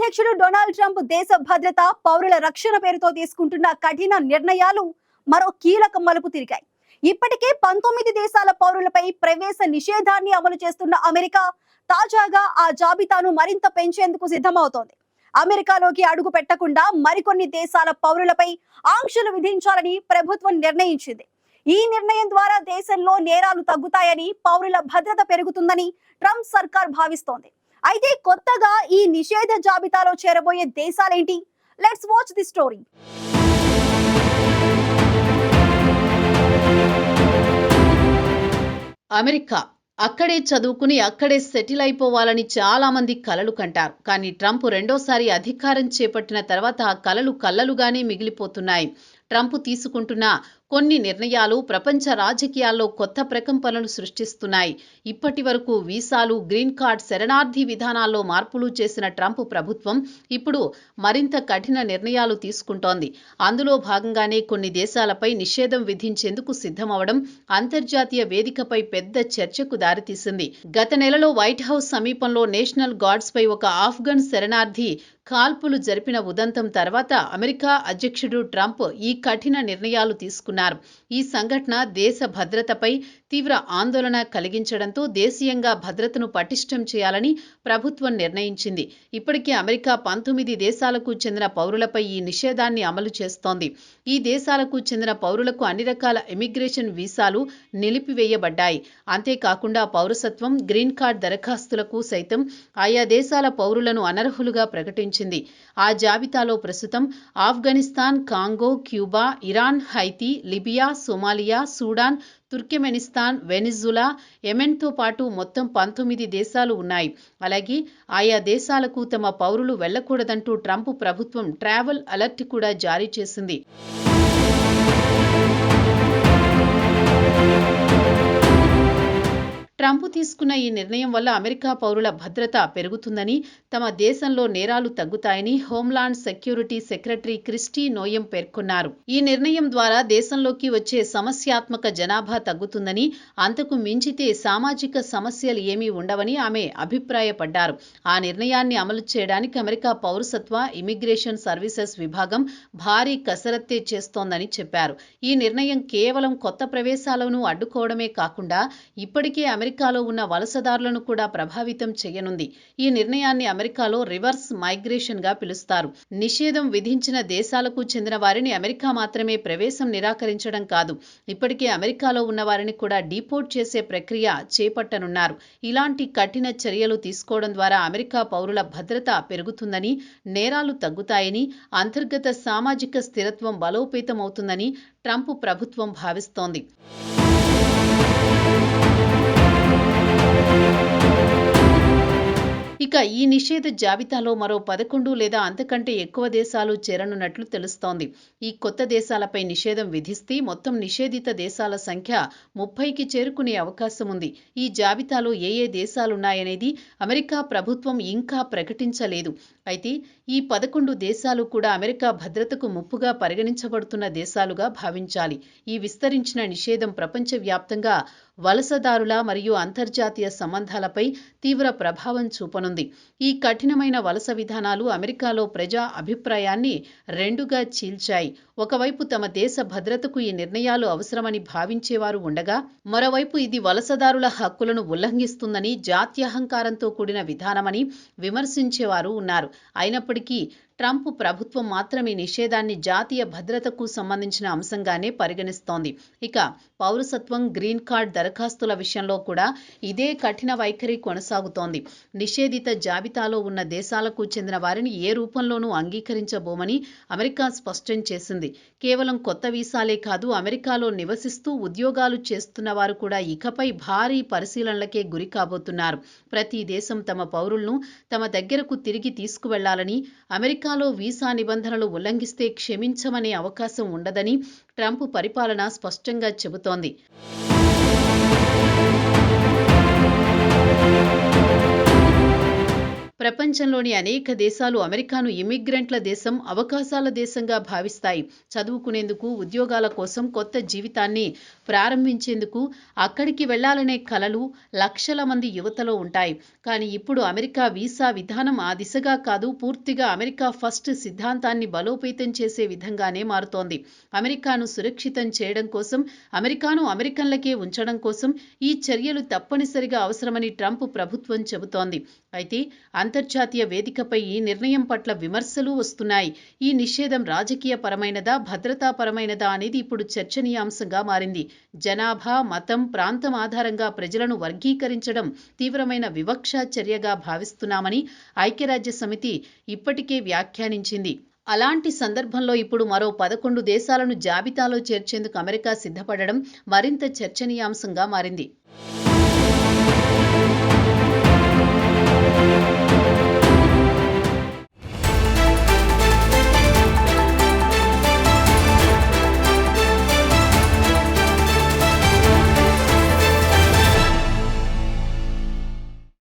అధ్యక్షుడు Donald Trump దేశ భద్రత, పౌరుల రక్షణ పేరుతో తీసుకుంటున్న కఠిన నిర్ణయాలు మరో కీలక మలుపు తిరిగాయి. ఇప్పటికే 19 దేశాల పౌరులపై ప్రవేశ నిషేధాన్ని అమలు చేస్తున్న అమెరికా తాజాగా ఆ జాబితాను మరింత పెంచేందుకు సిద్ధమవుతోంది. అమెరికాలోకి అడుగు పెట్టకుండా మరికొన్ని దేశాల పౌరులపై ఆంక్షలు విధించాలని ప్రభుత్వం నిర్ణయించింది. ఈ నిర్ణయం ద్వారా దేశంలో నేరాలు తగ్గుతాయని, పౌరుల భద్రత పెరుగుతుందని ట్రంప్ సర్కార్ భావిస్తోంది. అయితే కొత్తగా ఈ నిషేధ జాబితాలో చేరబోయే దేశాలేంటి? Let's watch the story. America అక్కడే చదువుకుని అక్కడే సెటిల్ అయిపోవాలని చాలా మంది కలలు కంటారు. కానీ ట్రంప్ రెండోసారి అధికారం చేపట్టిన తర్వాత ఆ కలలు కల్లలుగానే మిగిలిపోతున్నాయి. ట్రంప్ తీసుకుంటున్న కొన్ని నిర్ణయాలు ప్రపంచ రాజకీయాల్లో కొత్త ప్రకంపనలు సృష్టిస్తున్నాయి. ఇప్పటి వరకు వీసాలు, గ్రీన్ కార్డ్, శరణార్థి విధానాల్లో మార్పులు చేసిన ట్రంప్ ప్రభుత్వం ఇప్పుడు మరింత కఠిన నిర్ణయాలు తీసుకుంటోంది. అందులో భాగంగానే కొన్ని దేశాలపై నిషేధం విధించేందుకు సిద్ధమవడం అంతర్జాతీయ వేదికపై పెద్ద చర్చకు దారితీసింది. గత నెలలో వైట్ హౌస్ సమీపంలో నేషనల్ గార్డ్స్ పై ఒక ఆఫ్ఘన్ శరణార్థి కాల్పులు జరిపిన ఉదంతం తర్వాత అమెరికా అధ్యక్షుడు ట్రంప్ ఈ కఠిన నిర్ణయాలు తీసుకున్నారు. ఈ సంఘటన దేశ భద్రతపై తీవ్ర ఆందోళన కలిగించడంతో దేశీయంగా భద్రతను పటిష్టం చేయాలని ప్రభుత్వం నిర్ణయించింది. ఇప్పటికే అమెరికా 19 దేశాలకు చెందిన పౌరులపై ఈ నిషేధాన్ని అమలు చేస్తోంది. ఈ దేశాలకు చెందిన పౌరులకు అన్ని రకాల ఇమిగ్రేషన్ వీసాలు నిలిపివేయబడ్డాయి. అంతేకాకుండా పౌరసత్వం, గ్రీన్ కార్డ్ దరఖాస్తులకు సైతం ఆయా దేశాల పౌరులను అనర్హులుగా ప్రకటించింది. ఆ జాబితాలో ప్రస్తుతం Afghanistan, Congo, Cuba, Iran, Haiti, Libya, Somalia, Sudan, Turkmenistan, Venezuela, యెమెన్తో పాటు మొత్తం 19 దేశాలు ఉన్నాయి. అలాగే ఆయా దేశాలకు తమ పౌరులు వెళ్లకూడదంటూ ట్రంప్ ప్రభుత్వం ట్రావెల్ అలర్ట్ కూడా జారీ చేసింది. ట్రంప్ తీసుకున్న ఈ నిర్ణయం వల్ల అమెరికా పౌరుల భద్రత పెరుగుతుందని, తమ దేశంలో నేరాలు తగ్గుతాయని హోంలాండ్ సెక్యూరిటీ సెక్రటరీ క్రిస్టీ నోయెం పేర్కొన్నారు. ఈ నిర్ణయం ద్వారా దేశంలోకి వచ్చే సమస్యాత్మక జనాభా తగ్గుతుందని, అంతకు మించితే సామాజిక సమస్యలు ఏమీ ఉండవని ఆమె అభిప్రాయపడ్డారు. ఆ నిర్ణయాన్ని అమలు చేయడానికి అమెరికా పౌరసత్వ, ఇమిగ్రేషన్ సర్వీసెస్ విభాగం భారీ కసరత్తే చేస్తోందని చెప్పారు. ఈ నిర్ణయం కేవలం కొత్త ప్రవేశాలను అడ్డుకోవడమే కాకుండా ఇప్పటికే అమెరికాలో ఉన్న వలసదారులను కూడా ప్రభావితం చేయనుంది. ఈ నిర్ణయాన్ని అమెరికాలో రివర్స్ మైగ్రేషన్ గా పిలుస్తారు. నిషేధం విధించిన దేశాలకు చెందిన వారిని అమెరికా మాత్రమే ప్రవేశం నిరాకరించడం కాదు, ఇప్పటికే అమెరికాలో ఉన్న వారిని కూడా డీపోర్ట్ చేసే ప్రక్రియ చేపట్టనున్నారు. ఇలాంటి కఠిన చర్యలు తీసుకోవడం ద్వారా అమెరికా పౌరుల భద్రత పెరుగుతుందని, నేరాలు తగ్గుతాయని, అంతర్గత సామాజిక స్థిరత్వం బలోపేతమవుతుందని ట్రంప్ ప్రభుత్వం భావిస్తోంది. ఇక ఈ నిషేధ జాబితాలో మరో 11 లేదా అంతకంటే ఎక్కువ దేశాలు చేరనున్నట్లు తెలుస్తోంది. ఈ కొత్త దేశాలపై నిషేధం విధిస్తే మొత్తం నిషేధిత దేశాల సంఖ్య 30కి చేరుకునే అవకాశం ఉంది. ఈ జాబితాలో ఏ దేశాలున్నాయనేది అమెరికా ప్రభుత్వం ఇంకా ప్రకటించలేదు. అయితే ఈ 11 దేశాలు కూడా అమెరికా భద్రతకు ముప్పుగా పరిగణించబడుతున్న దేశాలుగా భావించాలి. ఈ విస్తరించిన నిషేధం ప్రపంచవ్యాప్తంగా వలసదారుల మరియు అంతర్జాతీయ సంబంధాలపై తీవ్ర ప్రభావం చూపనుంది. ఈ కఠినమైన వలస విధానాలు అమెరికాలో ప్రజా అభిప్రాయాన్ని రెండుగా చీల్చాయి. ఒకవైపు తమ దేశ భద్రతకు ఈ నిర్ణయాలు అవసరమని భావించేవారు ఉండగా, మరోవైపు ఇది వలసదారుల హక్కులను ఉల్లంఘిస్తుందని, జాత్యహంకారంతో కూడిన విధానమని విమర్శించేవారు ఉన్నారు. అయినప్పటికీ ట్రంప్ ప్రభుత్వం మాత్రం ఈ నిషేధాన్ని జాతీయ భద్రతకు సంబంధించిన అంశంగానే పరిగణిస్తోంది. ఇక పౌరసత్వం, గ్రీన్ కార్డ్ దరఖాస్తుల విషయంలో కూడా ఇదే కఠిన వైఖరి కొనసాగుతోంది. నిషేధిత జాబితాలో ఉన్న దేశాలకు చెందిన వారిని ఏ రూపంలోనూ అంగీకరించబోమని అమెరికా స్పష్టం చేసింది. కేవలం కొత్త వీసాలే కాదు, అమెరికాలో నివసిస్తూ ఉద్యోగాలు చేస్తున్న వారు కూడా ఇకపై భారీ పరిశీలనలకే గురి కాబోతున్నారు. ప్రతి దేశం తమ పౌరులను తమ దగ్గరకు తిరిగి తీసుకువెళ్లాలని, అమెరికాలో వీసా నిబంధనలు ఉల్లంఘిస్తే క్షమించమనే అవకాశం ఉండదని ట్రంప్ పరిపాలన స్పష్టంగా చెబుతోంది. ప్రపంచంలోని అనేక దేశాలు అమెరికాను ఇమిగ్రెంట్ల దేశం, అవకాశాల దేశంగా భావిస్తాయి. చదువుకునేందుకు, ఉద్యోగాల కోసం, కొత్త జీవితాన్ని ప్రారంభించేందుకు అక్కడికి వెళ్లాలనే కలలు లక్షల మంది యువతలో ఉంటాయి. కానీ ఇప్పుడు అమెరికా వీసా విధానం ఆ దిశగా కాదు, పూర్తిగా అమెరికా ఫస్ట్ సిద్ధాంతాన్ని బలోపేతం చేసే విధంగానే మారుతోంది. అమెరికాను సురక్షితం చేయడం కోసం, అమెరికాను అమెరికన్లకే ఉంచడం కోసం ఈ చర్యలు తప్పనిసరిగా అవసరమని ట్రంప్ ప్రభుత్వం చెబుతోంది. అయితే అంతర్జాతీయ వేదికపై ఈ నిర్ణయం పట్ల విమర్శలు వస్తున్నాయి. ఈ నిషేధం రాజకీయ పరమైనదా, భద్రతాపరమైనదా అనేది ఇప్పుడు చర్చనీయాంశంగా మారింది. జనాభా, మతం, ప్రాంతం ఆధారంగా ప్రజలను వర్గీకరించడం తీవ్రమైన వివక్షా చర్యగా భావిస్తున్నామని ఐక్యరాజ్య సమితి ఇప్పటికే వ్యాఖ్యానించింది. అలాంటి సందర్భంలో ఇప్పుడు మరో 11 దేశాలను జాబితాలో చేర్చేందుకు అమెరికా సిద్ధపడడం మరింత చర్చనీయాంశంగా మారింది.